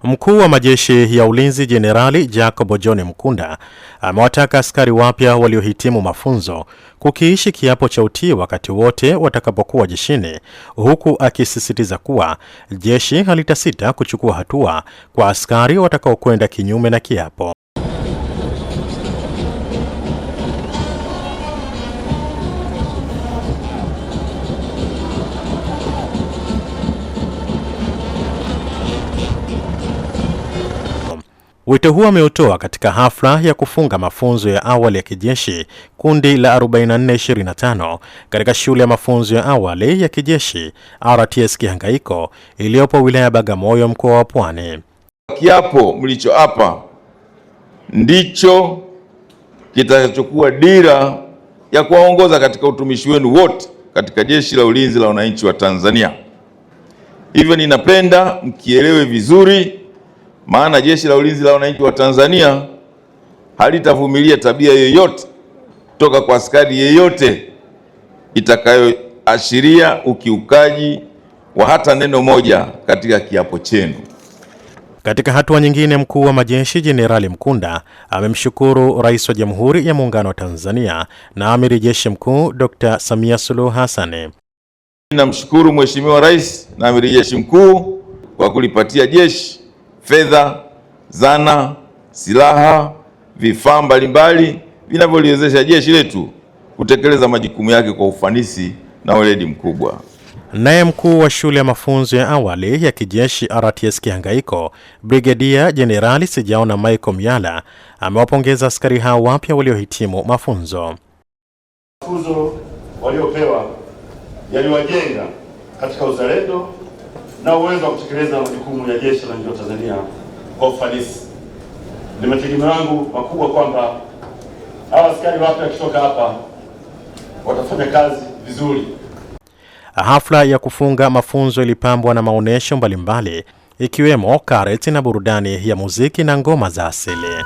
Mkuu wa majeshi ya ulinzi Jenerali Jacob John Mkunda amewataka askari wapya waliohitimu mafunzo kukiishi kiapo cha utii wakati wote watakapokuwa jeshini, huku akisisitiza kuwa jeshi halitasita kuchukua hatua kwa askari watakaokwenda kinyume na kiapo. Wito huo ameutoa katika hafla ya kufunga mafunzo ya awali ya kijeshi kundi la 4425 katika shule ya mafunzo ya awali ya kijeshi RTS Kihangaiko iliyopo wilaya ya Bagamoyo, mkoa wa Pwani. Kiapo mlichoapa ndicho kitakachokuwa dira ya kuwaongoza katika utumishi wenu wote katika Jeshi la Ulinzi la Wananchi wa Tanzania. Hivyo ninapenda mkielewe vizuri, maana Jeshi la Ulinzi la Wananchi wa Tanzania halitavumilia tabia yoyote kutoka kwa askari yeyote itakayoashiria ukiukaji wa hata neno moja katika kiapo chenu. Katika hatua nyingine, mkuu wa majeshi Jenerali Mkunda amemshukuru Rais wa Jamhuri ya Muungano wa Tanzania na Amiri Jeshi Mkuu Dr. Samia Suluhu Hassan. Namshukuru Mheshimiwa Rais na Amiri Jeshi Mkuu kwa kulipatia jeshi fedha, zana, silaha, vifaa mbalimbali vinavyoliwezesha jeshi letu kutekeleza majukumu yake kwa ufanisi na weledi mkubwa. Naye mkuu wa shule ya mafunzo ya awali ya kijeshi RTS Kihangaiko, Brigedia Jenerali Sijaona Michael Myala amewapongeza askari hao wapya waliohitimu mafunzo. Mafunzo waliopewa yaliwajenga katika uzalendo na uwezo wa kutekeleza majukumu ya Jeshi la Wananchi wa Tanzania kwa ufanisi. Ni mategemeo yangu makubwa kwamba hawa askari wapya wakitoka hapa watafanya kazi vizuri. Hafla ya kufunga mafunzo ilipambwa na maonesho mbalimbali ikiwemo karate na burudani ya muziki na ngoma za asili.